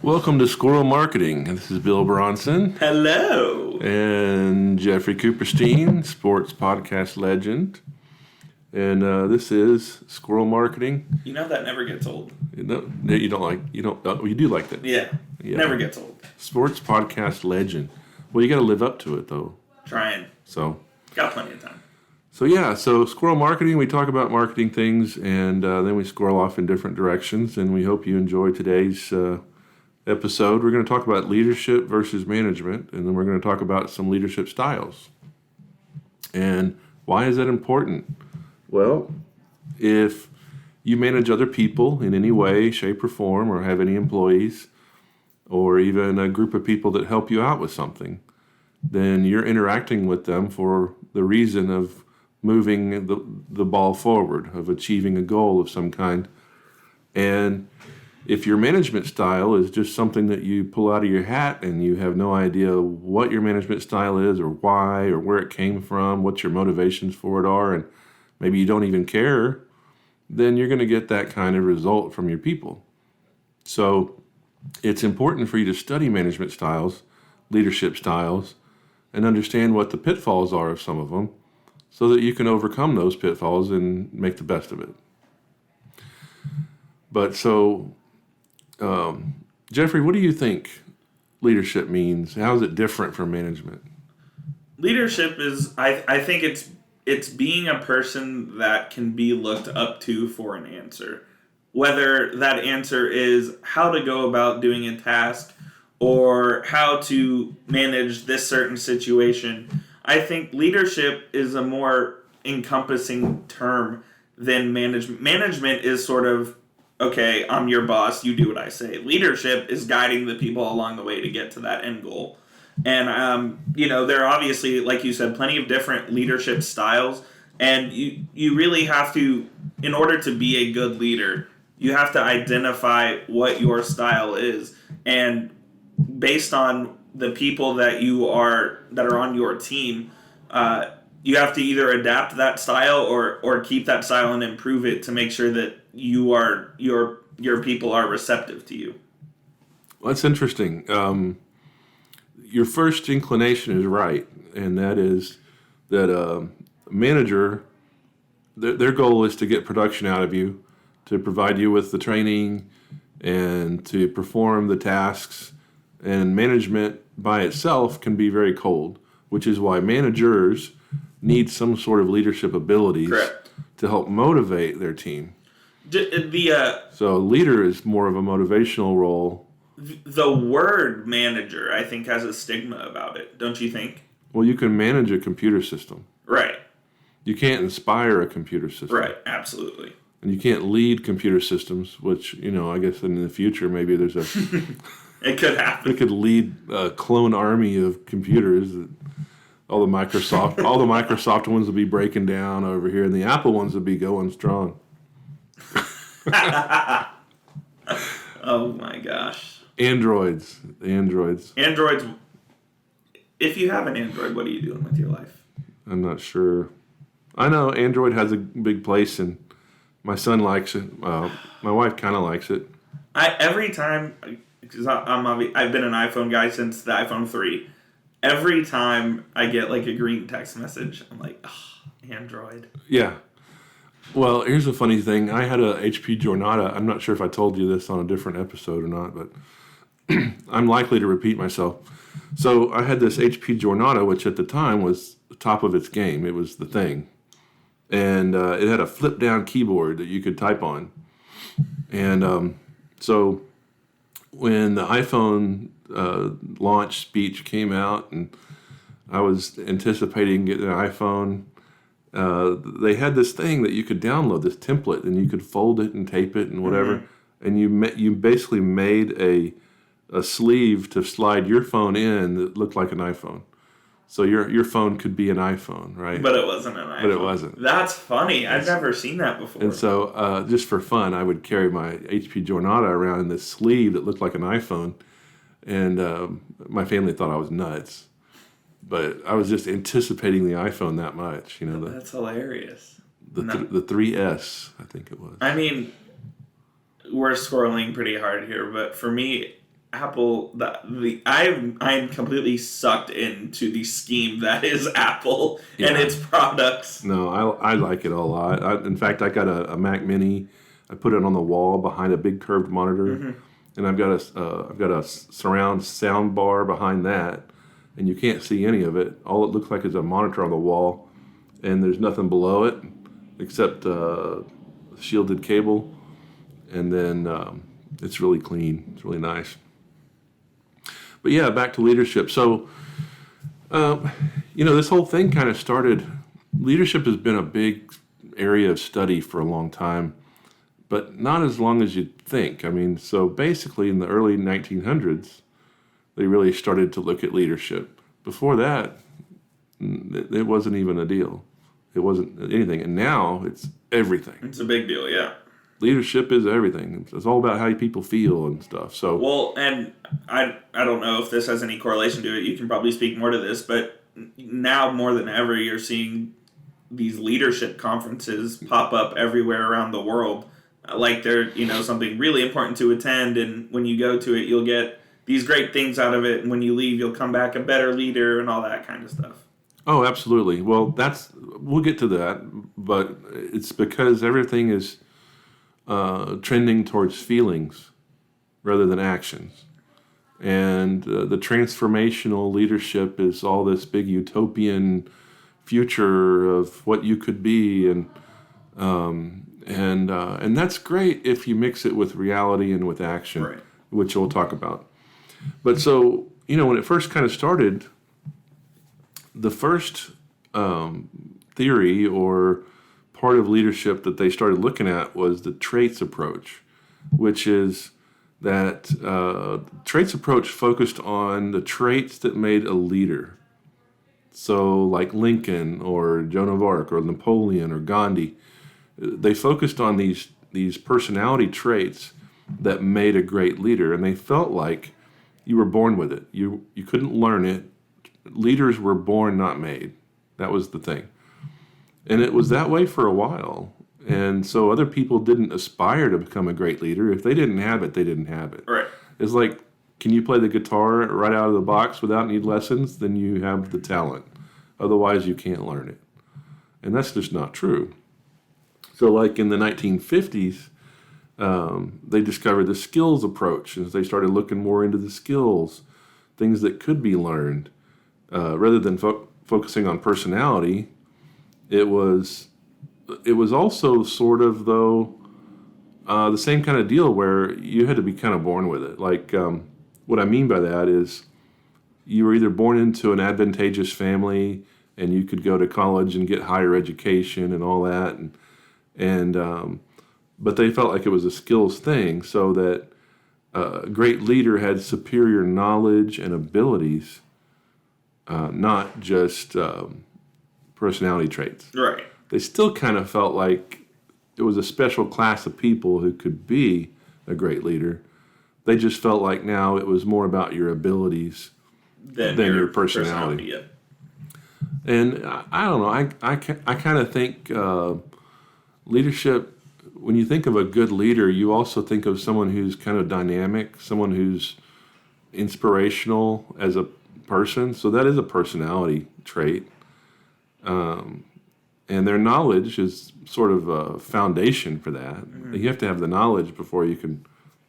Welcome to Squirrel Marketing. This is Bill Bronson. Hello. And Jeffrey Cooperstein, sports podcast legend. And this is Squirrel Marketing. You know that never gets old. You do like that. Yeah. Never gets old. Sports podcast legend. Well, you got to live up to it, though. Trying. So. Got plenty of time. So Squirrel Marketing, we talk about marketing things, and then we squirrel off in different directions, and we hope you enjoy today's episode. We're going to talk about leadership versus management, and then we're going to talk about some leadership styles. And why is that important? Well, if you manage other people in any way, shape, or form, or have any employees, or even a group of people that help you out with something, then you're interacting with them for the reason of moving the ball forward, of achieving a goal of some kind. And if your management style is just something that you pull out of your hat and you have no idea what your management style is or why or where it came from, what your motivations for it are, and maybe you don't even care, then you're going to get that kind of result from your people. So it's important for you to study management styles, leadership styles, and understand what the pitfalls are of some of them so that you can overcome those pitfalls and make the best of it. But so, Jeffrey, what do you think leadership means? How is it different from management? Leadership is, I think it's being a person that can be looked up to for an answer. Whether that answer is how to go about doing a task or how to manage this certain situation. I think leadership is a more encompassing term than management. Management is sort of, okay, I'm your boss, you do what I say. Leadership is guiding the people along the way to get to that end goal. And, there are obviously, like you said, plenty of different leadership styles. And you really have to, in order to be a good leader, you have to identify what your style is. And based on the people that are on your team, you have to either adapt that style or keep that style and improve it to make sure that your people are receptive to you. Well, that's interesting. Your first inclination is right, and that is that a manager, their goal is to get production out of you, to provide you with the training, and to perform the tasks. And management by itself can be very cold, which is why managers need some sort of leadership abilities Correct. To help motivate their team. So a leader is more of a motivational role. The word manager, I think, has a stigma about it, don't you think? Well, you can manage a computer system. Right. You can't inspire a computer system. Right, absolutely. And you can't lead computer systems, which, I guess in the future maybe there's a... It could happen. It could lead a clone army of computers. All the Microsoft ones will be breaking down over here, and the Apple ones will be going strong. Oh my gosh. Androids. Androids. If you have an Android, what are you doing with your life? I'm not sure. I know Android has a big place, and my son likes it. My wife kind of likes it. Every time, because I've been an iPhone guy since the iPhone 3. Every time I get like a green text message, I'm like, Android. Yeah. Well, here's a funny thing. I had a HP Jornada. I'm not sure if I told you this on a different episode or not, but I'm likely to repeat myself. So I had this HP Jornada, which at the time was the top of its game. It was the thing. And it had a flip-down keyboard that you could type on. And so when the iPhone launch speech came out and I was anticipating getting an iPhone, they had this thing that you could download, this template, and you could fold it and tape it and whatever. Mm-hmm. And you basically made a sleeve to slide your phone in that looked like an iPhone. So your phone could be an iPhone, right? But it wasn't an iPhone. But it wasn't. That's funny. I've never seen that before. And so just for fun, I would carry my HP Jornada around in this sleeve that looked like an iPhone. And my family thought I was nuts. But I was just anticipating the iPhone that much. That's hilarious. The 3S, I think it was. I mean, we're squirreling pretty hard here, but for me, Apple, I'm completely sucked into the scheme that is Apple and Yeah. its products. No, I like it a lot. In fact, I got a Mac Mini. I put it on the wall behind a big curved monitor, and I've got a surround sound bar behind that, and you can't see any of it. All it looks like is a monitor on the wall, and there's nothing below it except shielded cable, and then it's really clean. It's really nice. But yeah, back to leadership. So, this whole thing kind of started. Leadership has been a big area of study for a long time, but not as long as you'd think. I mean, so basically in the early 1900s, they really started to look at leadership. Before that, it wasn't even a deal. It wasn't anything. And now it's everything. It's a big deal, yeah. Leadership is everything. It's all about how people feel and stuff. So, well, and I don't know if this has any correlation to it. You can probably speak more to this, but now more than ever, you're seeing these leadership conferences pop up everywhere around the world. Like they're, something really important to attend, and when you go to it, you'll get these great things out of it, and when you leave, you'll come back a better leader and all that kind of stuff. Oh, absolutely. Well, we'll get to that, but it's because everything is trending towards feelings rather than actions. And the transformational leadership is all this big utopian future of what you could be, and that's great if you mix it with reality and with action, right, which we'll talk about. But so, when it first kind of started, the first theory or part of leadership that they started looking at was the traits approach, which is that traits approach focused on the traits that made a leader. So like Lincoln or Joan of Arc or Napoleon or Gandhi, they focused on these personality traits that made a great leader, and they felt like you were born with it. You couldn't learn it. Leaders were born, not made. That was the thing. And it was that way for a while. And so other people didn't aspire to become a great leader. If they didn't have it, they didn't have it. Right. It's like, can you play the guitar right out of the box without any lessons? Then you have the talent. Otherwise, you can't learn it. And that's just not true. So like in the 1950s, they discovered the skills approach. And they started looking more into the skills, things that could be learned. Rather than focusing on personality, it was also sort of, though, the same kind of deal where you had to be kind of born with it. Like, what I mean by that is you were either born into an advantageous family and you could go to college and get higher education and all that, but they felt like it was a skills thing, so that a great leader had superior knowledge and abilities, not just personality traits. Right. They still kind of felt like it was a special class of people who could be a great leader. They just felt like now it was more about your abilities than your personality. Yeah. And I don't know. I kind of think leadership, when you think of a good leader, you also think of someone who's kind of dynamic, someone who's inspirational as a person. So that is a personality trait. And their knowledge is sort of a foundation for that. Mm-hmm. You have to have the knowledge before you can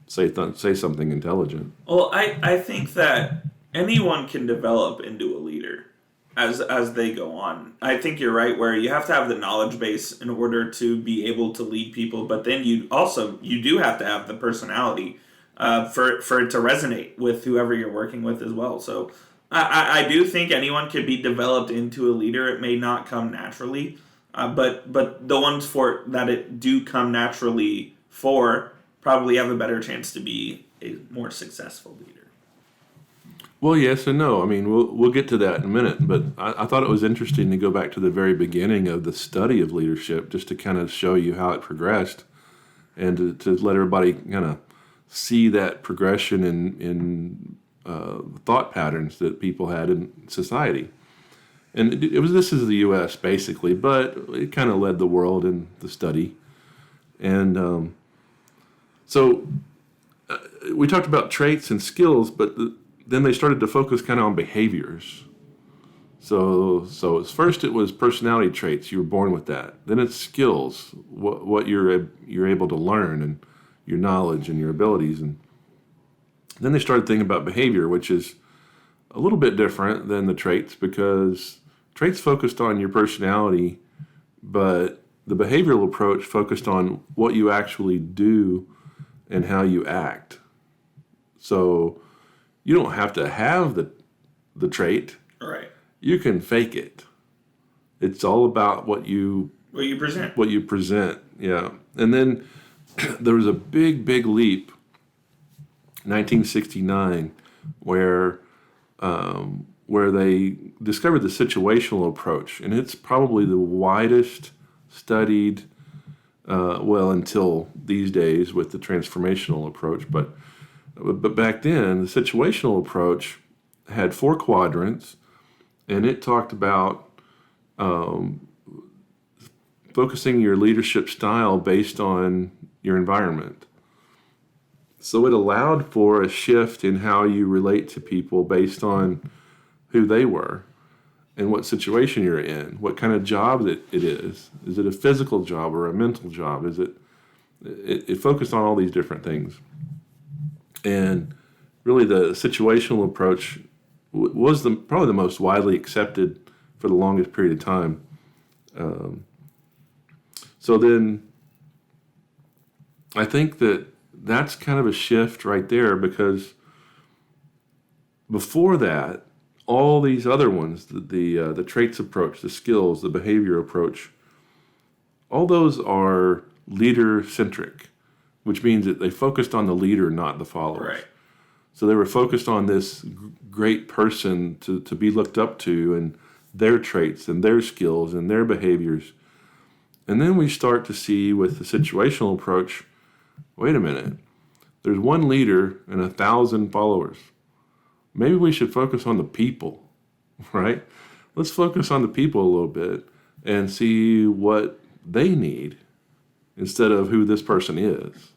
say something intelligent. Well, I think that anyone can develop into a leader as they go on. I think you're right, where you have to have the knowledge base in order to be able to lead people, but then you do have to have the personality for it to resonate with whoever you're working with as well. So I do think anyone could be developed into a leader. It may not come naturally, but the ones that it do come naturally for probably have a better chance to be a more successful leader. Well, yes and no. I mean, we'll get to that in a minute, but I thought it was interesting to go back to the very beginning of the study of leadership, just to kind of show you how it progressed, and to let everybody kind of see that progression in thought patterns that people had in society. And this is the U.S. basically, but it kind of led the world in the study. And so we talked about traits and skills, but then they started to focus kind of on behaviors. So first it was personality traits. You were born with that. Then it's skills, what you're able to learn, and your knowledge and your abilities. And then they started thinking about behavior, which is a little bit different than the traits, because traits focused on your personality, but the behavioral approach focused on what you actually do and how you act. So you don't have to have the trait. Right. You can fake it. It's all about what you present. What you present, yeah. And then there was a big leap, 1969, where they discovered the situational approach, and it's probably the widest studied, until these days with the transformational approach. But back then, the situational approach had 4 quadrants, and it talked about focusing your leadership style based on your environment. So it allowed for a shift in how you relate to people based on who they were and what situation you're in, what kind of job it is. Is it a physical job or a mental job? It focused on all these different things. And really the situational approach was probably the most widely accepted for the longest period of time. So then I think that's kind of a shift right there, because before that, all these other ones, the traits approach, the skills, the behavior approach, all those are leader-centric, which means that they focused on the leader, not the followers. Right. So they were focused on this great person to be looked up to, and their traits and their skills and their behaviors. And then we start to see with the situational approach, wait a minute, there's one leader and 1,000 followers. Maybe we should focus on the people, right? Let's focus on the people a little bit and see what they need instead of who this person is.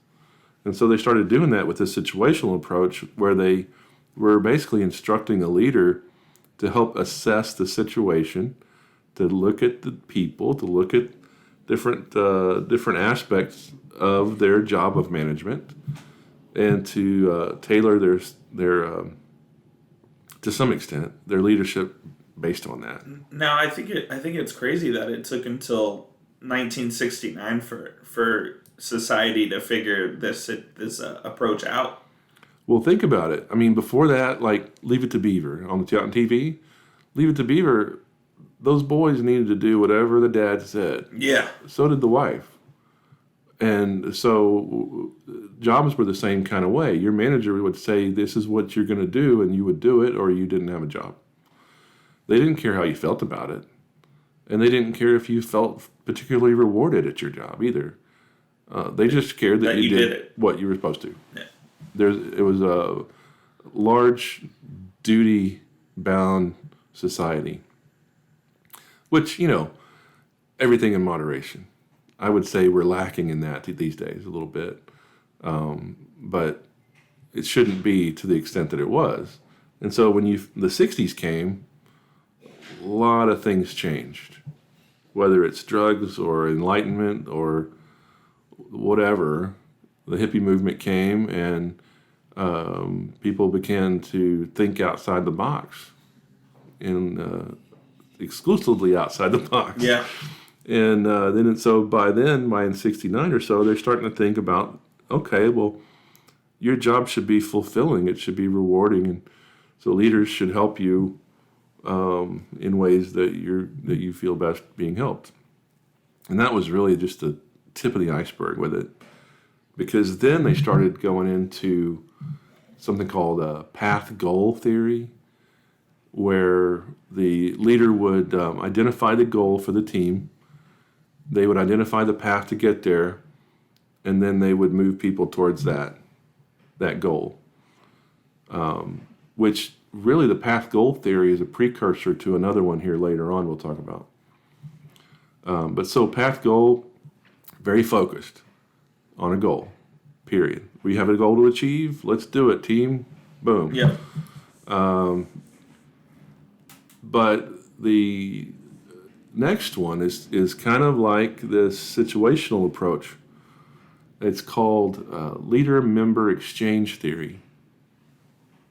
And so they started doing that with the situational approach, where they were basically instructing a leader to help assess the situation, to look at the people, to look at different aspects of their job of management, and to tailor their to some extent their leadership based on that. Now, I think it's crazy that it took until 1969 for society to figure this approach out. Well, think about it. I mean, before that, like Leave It to Beaver on TV, Leave It to Beaver, those boys needed to do whatever the dad said. Yeah. So did the wife. And so jobs were the same kind of way. Your manager would say, this is what you're going to do, and you would do it, or you didn't have a job. They didn't care how you felt about it. And they didn't care if you felt particularly rewarded at your job either. They just cared that you did what you were supposed to. Yeah. It was a large duty-bound society, which, everything in moderation. I would say we're lacking in that these days a little bit, but it shouldn't be to the extent that it was. And so when the 60s came, a lot of things changed, whether it's drugs or enlightenment or whatever. The hippie movement came, and people began to think outside the box, and exclusively outside the box. Yeah. And by in 69 or so, they're starting to think about, okay, well, your job should be fulfilling. It should be rewarding. And so leaders should help you in ways that you feel best being helped. And that was really just the tip of the iceberg with it. Because then they started going into something called path goal theory, where the leader would identify the goal for the team. They would identify the path to get there, and then they would move people towards that goal. Which really, the path goal theory is a precursor to another one here later on we'll talk about. But so path goal, very focused on a goal, period. We have a goal to achieve. Let's do it, team. Boom. Yeah. But the next one is kind of like this situational approach. It's called leader-member exchange theory.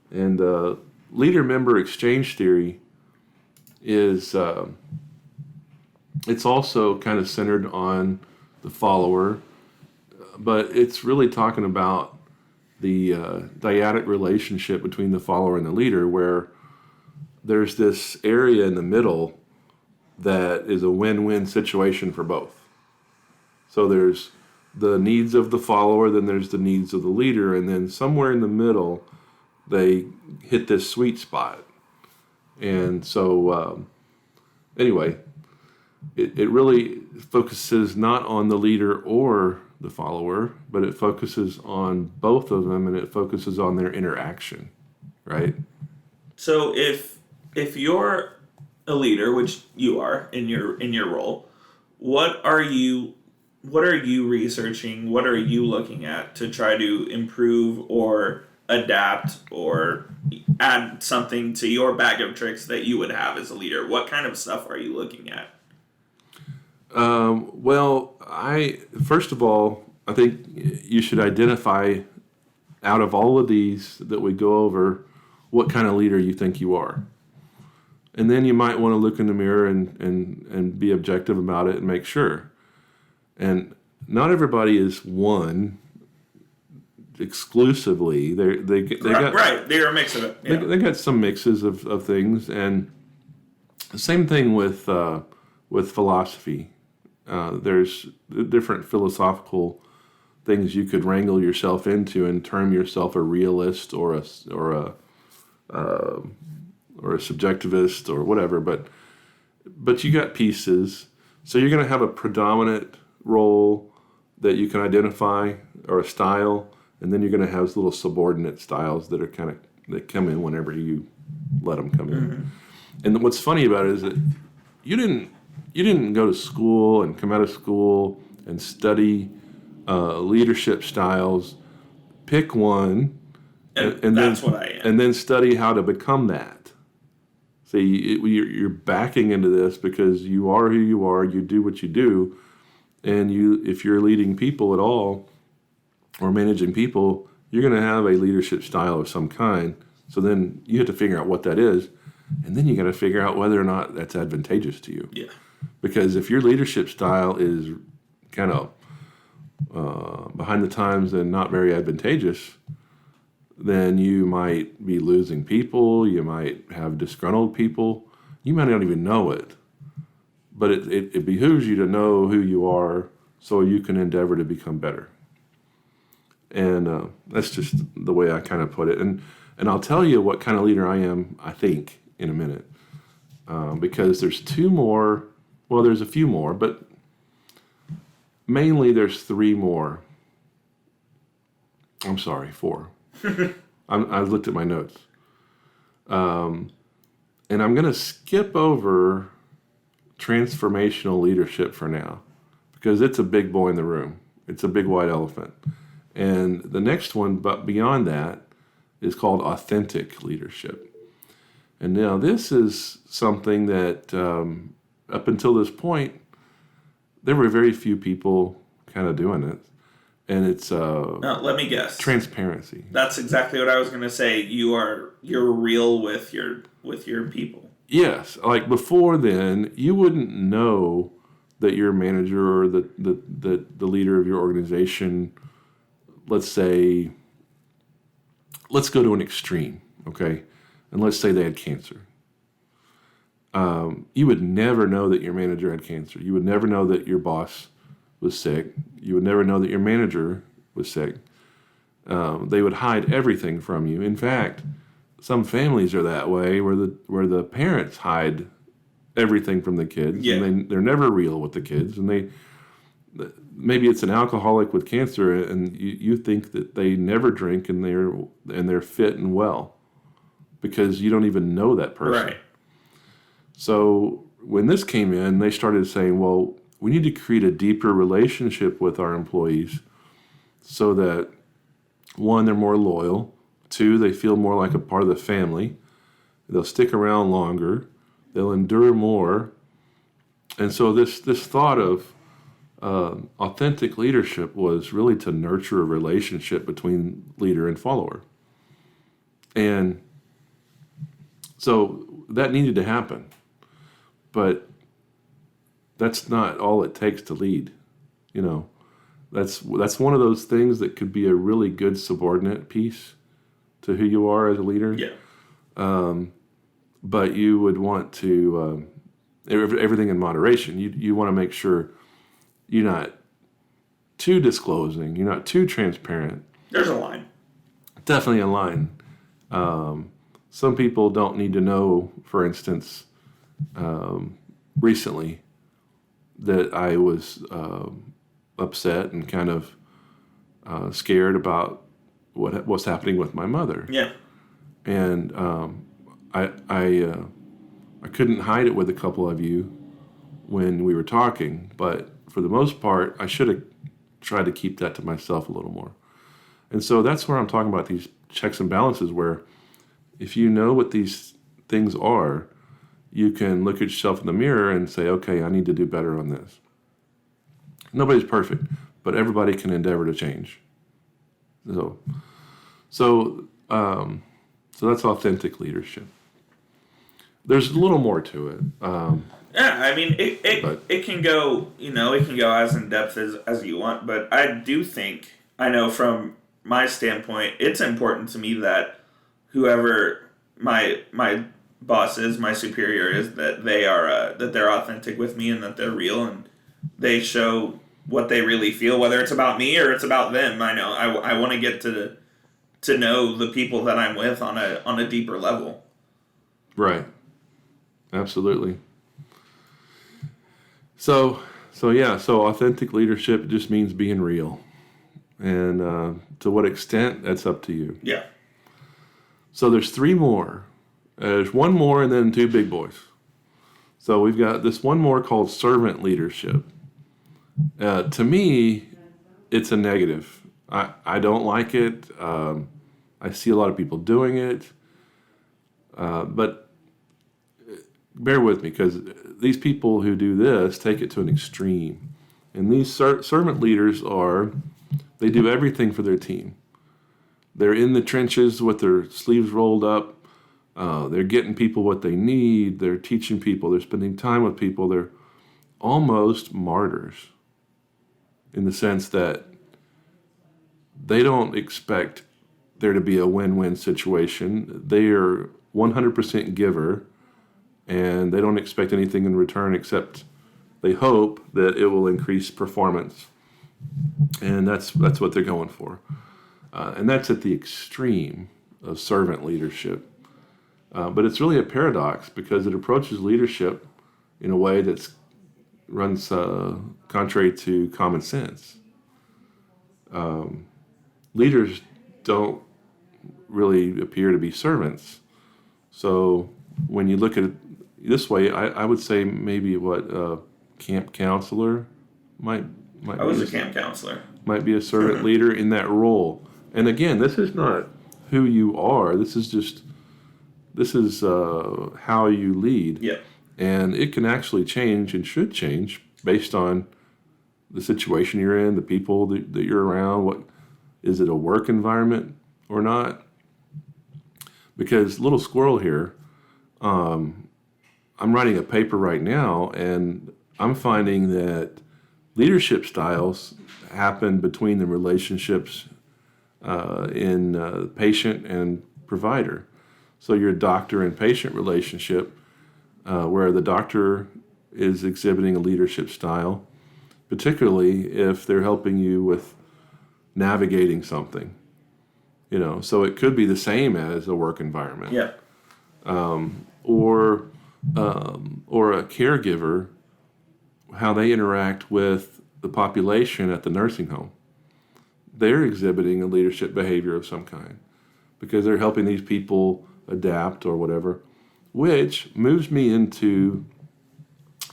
And leader-member exchange theory is it's also kind of centered on the follower, but it's really talking about the dyadic relationship between the follower and the leader, where there's this area in the middle that is a win-win situation for both. So there's the needs of the follower, then there's the needs of the leader, and then somewhere in the middle, they hit this sweet spot. And so, anyway, it really focuses not on the leader or the follower, but it focuses on both of them, and it focuses on their interaction, right? So if you're a leader, which you are in your role, what are you researching? What are you looking at to try to improve or adapt or add something to your bag of tricks that you would have as a leader? What kind of stuff are you looking at? Well, first of all, I think you should identify out of all of these that we go over what kind of leader you think you are. And then you might want to look in the mirror and be objective about it and make sure. And not everybody is one exclusively. They got right. They're a mix of it. Yeah. They got some mixes of things, and the same thing with philosophy. There's different philosophical things you could wrangle yourself into and term yourself a realist or a subjectivist or whatever. But you got pieces, so you're going to have a predominant role that you can identify or a style, and then you're going to have little subordinate styles that are that come in whenever you let them come in. And what's funny about it is that you didn't go to school and come out of school and study leadership styles. Pick one, and that's then, what I am. and then study how to become that. See, you're backing into this because you are who you are. You do what you do, and if you're leading people at all or managing people, you're going to have a leadership style of some kind. So then you have to figure out what that is, and then you got to figure out whether or not that's advantageous to you. Yeah. Because if your leadership style is kind of behind the times and not very advantageous, then you might be losing people. You might have disgruntled people. You might not even know it. But it behooves you to know who you are so you can endeavor to become better. And that's just the way I kind of put it. And I'll tell you what kind of leader I am, I think, in a minute. Because there's two more. Well, there's a few more, but mainly there's three more. I'm sorry, four. I looked at my notes. And I'm going to skip over transformational leadership for now because it's a big boy in the room. It's a big white elephant. And the next one, but beyond that, is called authentic leadership. And now this is something that up until this point, there were very few people kind of doing it. And it's Now, let me guess. Transparency. That's exactly what I was going to say. You're real with your people. Yes, like before then, you wouldn't know that your manager or the leader of your organization, let's say, let's go to an extreme, okay? And let's say they had cancer. You would never know that your manager had cancer. You would never know that your boss was sick. You would never know that your manager was sick. They would hide everything from you. In fact, some families are that way, where the parents hide everything from the kids, yeah. and they're never real with the kids. And maybe it's an alcoholic with cancer, and you think that they never drink and they're fit and well, because you don't even know that person. Right. So when this came in, they started saying, well, we need to create a deeper relationship with our employees so that One, they're more loyal. Two, they feel more like a part of the family. They'll stick around longer. They'll endure more. And so this thought of authentic leadership was really to nurture a relationship between leader and follower. And so that needed to happen. But that's not all it takes to lead. You know, that's one of those things that could be a really good subordinate piece to who you are as a leader. Yeah. But you would want to everything in moderation. You want to make sure you're not too disclosing. You're not too transparent. There's a line. Definitely a line. Some people don't need to know, for instance, recently that I was upset and kind of scared about what's happening with my mother. Yeah. And I couldn't hide it with a couple of you when we were talking, but for the most part, I should have tried to keep that to myself a little more. And so that's where I'm talking about these checks and balances, where if you know what these things are, you can look at yourself in the mirror and say, okay, I need to do better on this. Nobody's perfect, but everybody can endeavor to change. So that's authentic leadership. There's a little more to it. Yeah, I mean, it can go, it can go as in depth as you want, but I do think, I know from my standpoint, it's important to me that whoever my boss is, my superior is, that they are that they're authentic with me and that they're real and they show what they really feel, whether it's about me or it's about them. I know I want to get to know the people that I'm with on a deeper level. Right. Absolutely. So authentic leadership just means being real. And to what extent, that's up to you. Yeah. So there's three more. There's one more and then two big boys. So we've got this one more called servant leadership. To me, it's a negative. I don't like it. I see a lot of people doing it. But bear with me, because these people who do this take it to an extreme. And these servant leaders they do everything for their team. They're in the trenches with their sleeves rolled up. They're getting people what they need. They're teaching people. They're spending time with people. They're almost martyrs in the sense that they don't expect there to be a win-win situation. They are 100% giver, and they don't expect anything in return except they hope that it will increase performance. And that's what they're going for. And that's at the extreme of servant leadership. But it's really a paradox because it approaches leadership in a way that runs contrary to common sense. Leaders don't really appear to be servants. So when you look at it this way, I would say maybe camp counselor might I was a camp counselor. Might be a servant leader in that role. And again, this is not who you are. This is how you lead. Yeah. And it can actually change and should change based on the situation you're in, the people that you're around. What is it, a work environment or not? Because little squirrel here, I'm writing a paper right now, and I'm finding that leadership styles happen between the relationships in patient and provider. So your doctor and patient relationship, where the doctor is exhibiting a leadership style, particularly if they're helping you with navigating something. So it could be the same as a work environment. Yeah. Or a caregiver, how they interact with the population at the nursing home. They're exhibiting a leadership behavior of some kind because they're helping these people adapt or whatever, which moves me into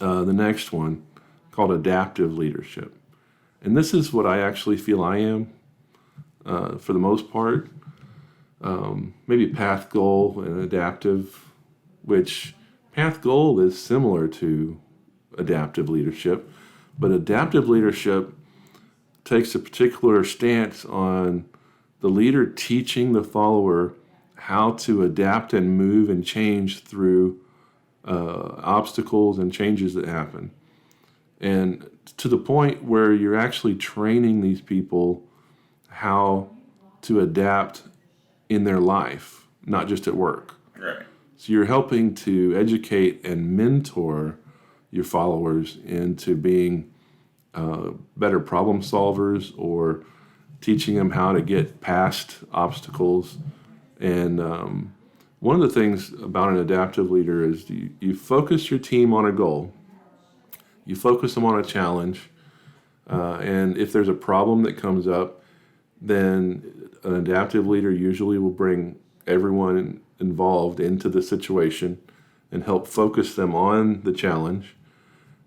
the next one called adaptive leadership. And this is what I actually feel I am. for the most part. Maybe path goal and adaptive, which path goal is similar to adaptive leadership, but adaptive leadership takes a particular stance on the leader teaching the follower how to adapt and move and change through obstacles and changes that happen. And to the point where you're actually training these people how to adapt in their life, not just at work. Right. So you're helping to educate and mentor your followers into being better problem solvers, or teaching them how to get past obstacles. And one of the things about an adaptive leader is you focus your team on a goal. You focus them on a challenge. And if there's a problem that comes up, then an adaptive leader usually will bring everyone involved into the situation and help focus them on the challenge.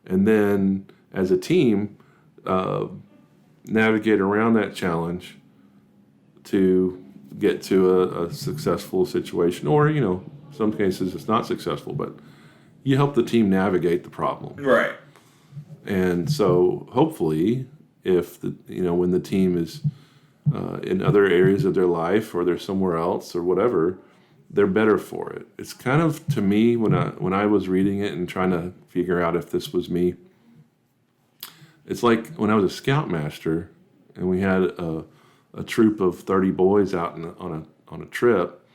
And then as a team, navigate around that challenge to get to a successful situation. Or, some cases it's not successful, but you help the team navigate the problem. Right. And so hopefully if when the team is in other areas of their life, or they're somewhere else or whatever, they're better for it. It's kind of, to me, when I was reading it and trying to figure out if this was me, it's like when I was a scoutmaster and we had a troop of 30 boys out on a trip.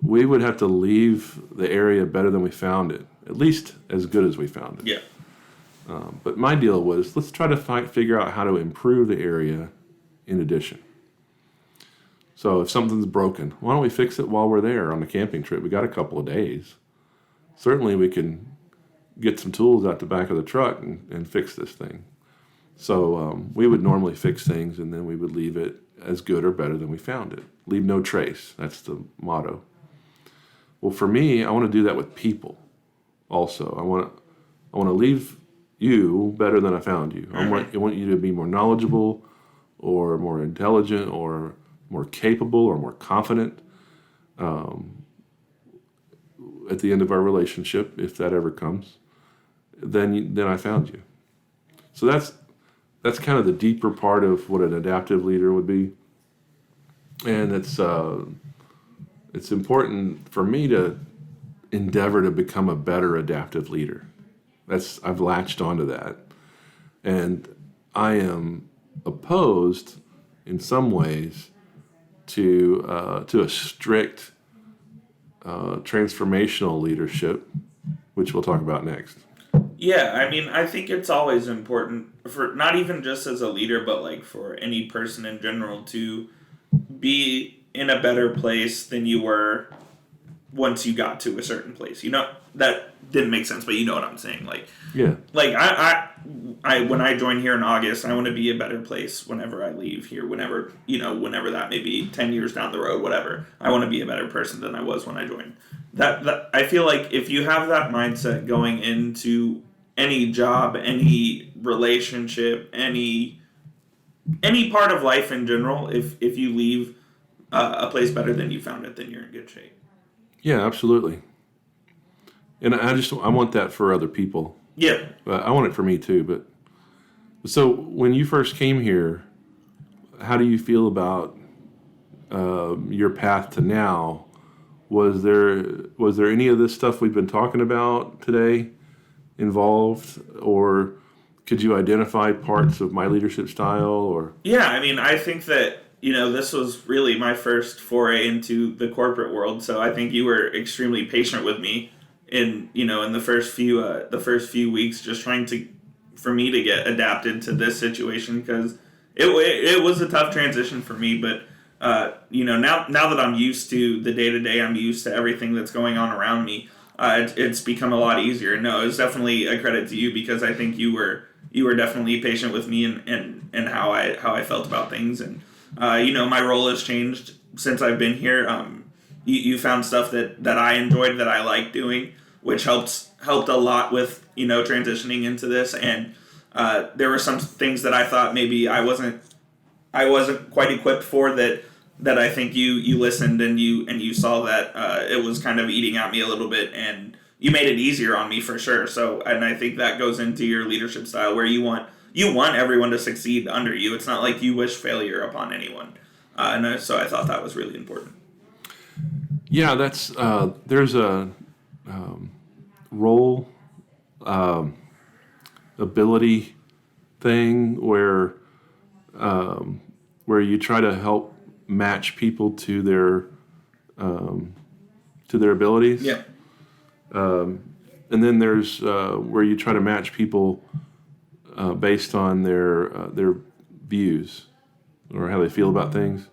We would have to leave the area better than we found it, at least as good as we found it. Yeah. But my deal was, let's try to figure out how to improve the area in addition. So if something's broken, why don't we fix it while we're there on the camping trip? We got a couple of days. Certainly we can get some tools out the back of the truck and fix this thing. So we would normally fix things, and then we would leave it as good or better than we found it. Leave no trace. That's the motto. Well, for me, I want to do that with people also. I want to leave you better than I found you. I want you to be more knowledgeable, or more intelligent, or more capable, or more confident at the end of our relationship, if that ever comes, then I found you. So that's kind of the deeper part of what an adaptive leader would be. And it's important for me to endeavor to become a better adaptive leader. I've latched onto that. And I am opposed in some ways to a strict transformational leadership, which we'll talk about next. Yeah, I mean, I think it's always important for, not even just as a leader, but like for any person in general, to be in a better place than you were once you got to a certain place. That didn't make sense, but you know what I'm saying. Like, yeah. Like I when I join here in August, I want to be a better place whenever I leave here, whenever that may be 10 years down the road, whatever. I want to be a better person than I was when I joined. That I feel like if you have that mindset going into any job, any relationship, any part of life in general, if you leave a place better than you found it, then you're in good shape. Yeah, absolutely. And I want that for other people. Yeah. I want it for me too. But so when you first came here, how do you feel about your path to now? Was there any of this stuff we've been talking about today involved, or could you identify parts of my leadership style? Or yeah, I mean, I think that this was really my first foray into the corporate world, so I think you were extremely patient with me in the first few weeks, just trying for me to get adapted to this situation, because it was a tough transition for me, but now that I'm used to the day-to-day, I'm used to everything that's going on around me, it's become a lot easier. No, it's definitely a credit to you, because I think you were definitely patient with me and how I felt about things, and my role has changed since I've been here. You found stuff that I enjoyed, that I liked doing, which helped a lot with transitioning into this, and there were some things that I thought maybe I wasn't I wasn't quite equipped for that I think you listened and you saw that it was kind of eating at me a little bit, and you made it easier on me for sure. So, and I think that goes into your leadership style where you want everyone to succeed under you. It's not like you wish failure upon anyone. So I thought that was really important. Yeah, that's there's a role ability thing where you try to help match people to their abilities. Yeah. And then there's where you try to match people based on their views or how they feel about things.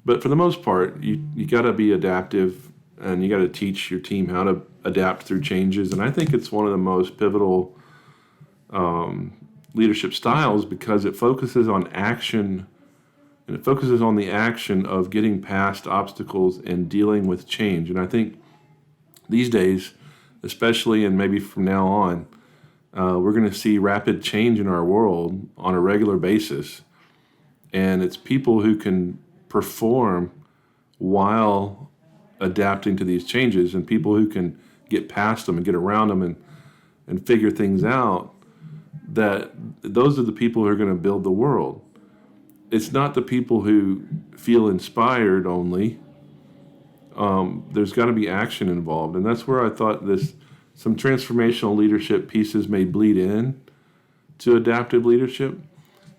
But for the most part, you got to be adaptive, and you got to teach your team how to adapt through changes. And I think it's one of the most pivotal leadership styles because it focuses on action, and it focuses on the action of getting past obstacles and dealing with change. And I think these days, especially and maybe from now on, we're going to see rapid change in our world on a regular basis. And it's people who can perform while adapting to these changes, and people who can get past them and get around them and figure things out, that those are the people who are going to build the world. It's not the people who feel inspired only. There's got to be action involved, and that's where I thought some transformational leadership pieces may bleed in to adaptive leadership.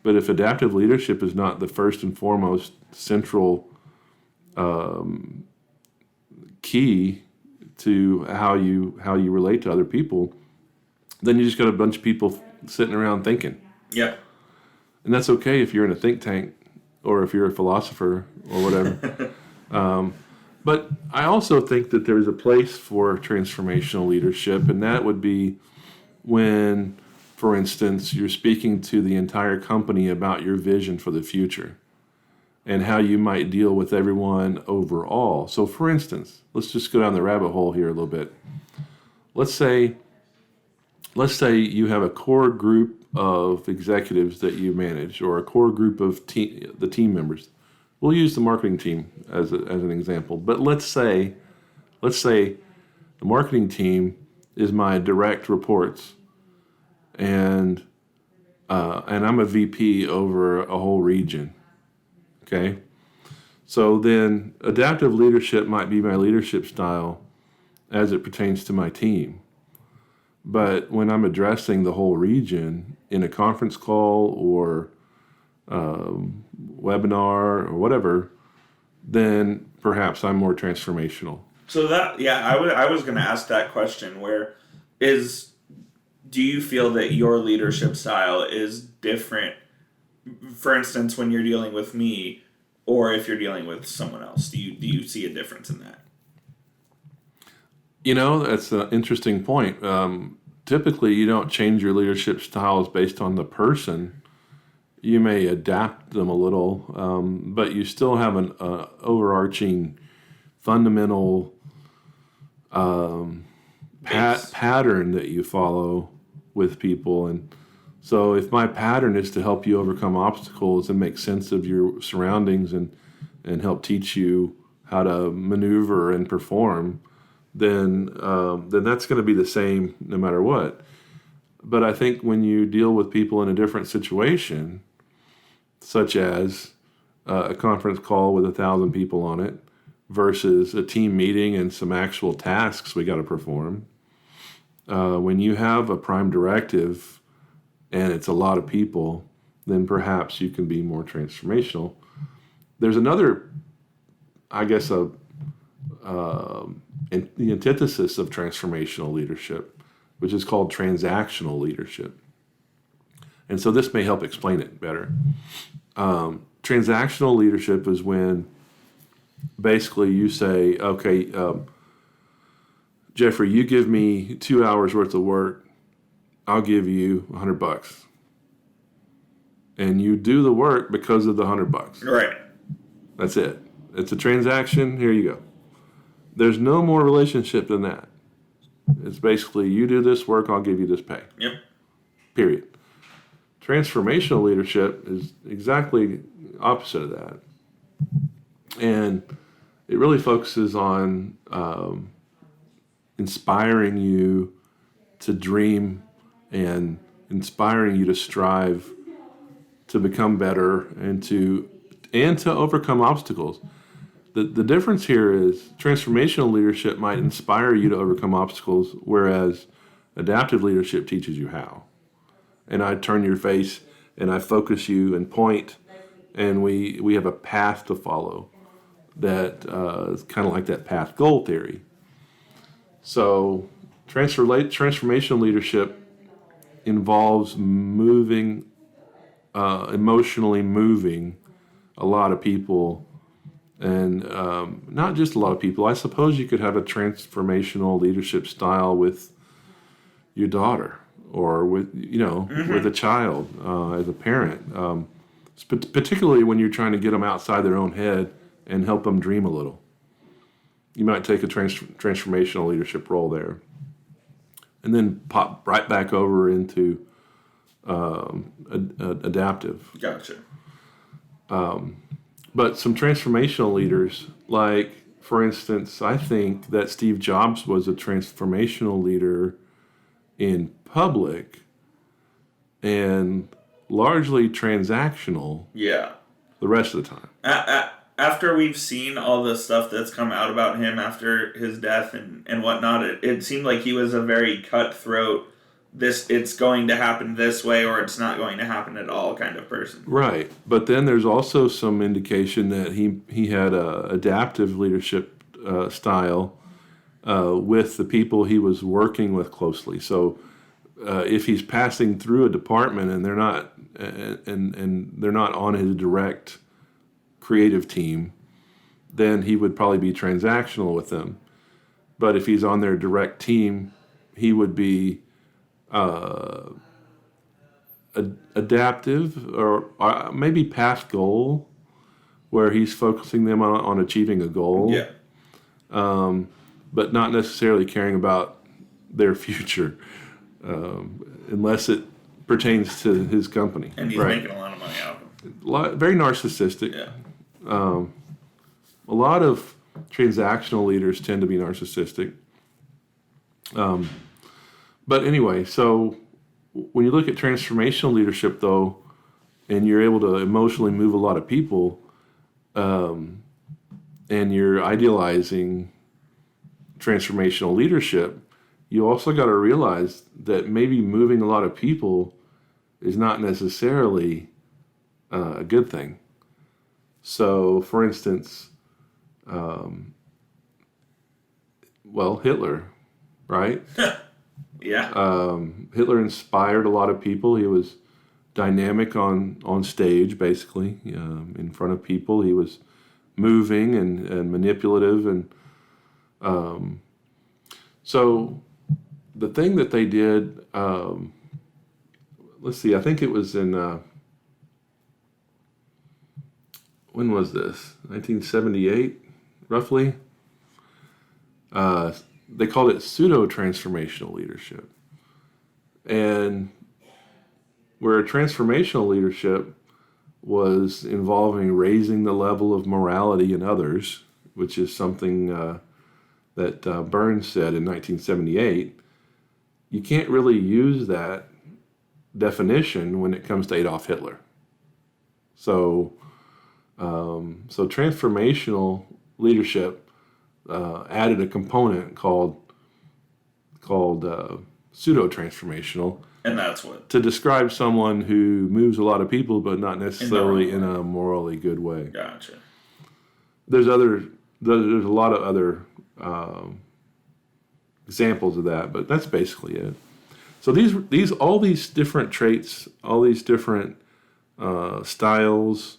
But if adaptive leadership is not the first and foremost central key to how you relate to other people, then you just got a bunch of people sitting around thinking. Yeah. And that's okay if you're in a think tank or if you're a philosopher or whatever. But I also think that there's a place for transformational leadership, and that would be when, for instance, you're speaking to the entire company about your vision for the future and how you might deal with everyone overall. So, for instance, let's just go down the rabbit hole here a little bit. Let's say you have a core group of executives that you manage, or a core group of the team members. We'll use the marketing team as an example. But let's say the marketing team is my direct reports, and I'm a VP over a whole region. Okay, so then adaptive leadership might be my leadership style as it pertains to my team. But when I'm addressing the whole region in a conference call or webinar or whatever, then perhaps I'm more transformational. So I was going to ask that question. Do you feel that your leadership style is different, for instance, when you're dealing with me, or if you're dealing with someone else? Do you see a difference in that? That's an interesting point. Typically, you don't change your leadership styles based on the person. You may adapt them a little, but you still have an overarching, fundamental pattern that you follow with people. And so if my pattern is to help you overcome obstacles and make sense of your surroundings and help teach you how to maneuver and perform, then that's going to be the same no matter what. But I think when you deal with people in a different situation, such as a conference call with 1,000 people on it versus a team meeting and some actual tasks we got to perform, when you have a prime directive and it's a lot of people, then perhaps you can be more transformational. There's another, I guess, the antithesis of transformational leadership, which is called transactional leadership. And so this may help explain it better. Transactional leadership is when basically you say, okay, Jeffrey, you give me 2 hours worth of work, I'll give you $100. And you do the work because of the $100. Right. That's it. It's a transaction. Here you go. There's no more relationship than that. It's basically you do this work, I'll give you this pay. Yep. Period. Transformational leadership is exactly opposite of that. And it really focuses on inspiring you to dream and inspiring you to strive to become better and to overcome obstacles. The difference here is transformational leadership might inspire you to overcome obstacles, whereas adaptive leadership teaches you how. And I turn your face and I focus you and point, and we have a path to follow that is kind of like that path goal theory. So transformational leadership involves emotionally moving a lot of people, and not just a lot of people. I suppose you could have a transformational leadership style with your daughter or with with a child as a parent, particularly when you're trying to get them outside their own head and help them dream a little. You might take a transformational leadership role there, and then pop right back over into adaptive. Gotcha. But some transformational leaders, like, for instance, I think that Steve Jobs was a transformational leader in public and largely transactional the rest of the time. After we've seen all the stuff that's come out about him after his death and whatnot, it seemed like he was a very cutthroat, it's going to happen this way or it's not going to happen at all kind of person. Right. But then there's also some indication that he had a adaptive leadership style with the people he was working with closely. So if he's passing through a department and they're not and they're not on his direct creative team, then he would probably be transactional with them. But if he's on their direct team, he would be adaptive, or maybe past goal, where he's focusing them on achieving a goal. Yeah. But not necessarily caring about their future, unless it pertains to his company. And he's making a lot of money out of it. Very narcissistic. Yeah. A lot of transactional leaders tend to be narcissistic. But anyway, so when you look at transformational leadership, though, and you're able to emotionally move a lot of people, and you're idealizing transformational leadership, you also got to realize that maybe moving a lot of people is not necessarily a good thing. So, for instance, Hitler, right? Yeah. Hitler inspired a lot of people. He was dynamic on stage, basically, in front of people. He was moving and manipulative. And so the thing that they did, let's see, I think it was in, when was this? 1978, roughly? They called it Pseudo-Transformational Leadership. And where transformational leadership was involving raising the level of morality in others, which is something that Burns said in 1978, you can't really use that definition when it comes to Adolf Hitler. So transformational leadership added a component called pseudo-transformational. And that's what? To describe someone who moves a lot of people, but not necessarily in a morally good way. Gotcha. There's a lot of other examples of that, but that's basically it. So all these different traits, all these different styles,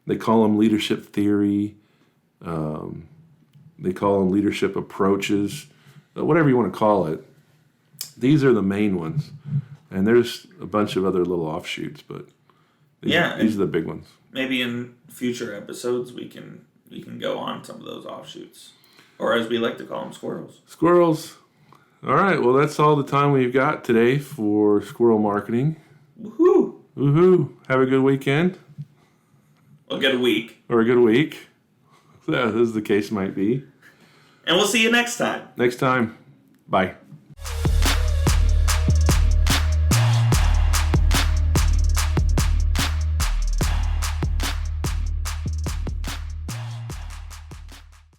they call them leadership theory. They call them leadership approaches, whatever you want to call it. These are the main ones. And there's a bunch of other little offshoots, but these are the big ones. Maybe in future episodes we can go on some of those offshoots. Or as we like to call them, squirrels. Squirrels. All right, well, that's all the time we've got today for Squirrel Marketing. Woohoo! Woohoo! Have a good weekend. A good week. Or a good week. As the case might be. And we'll see you next time. Next time. Bye.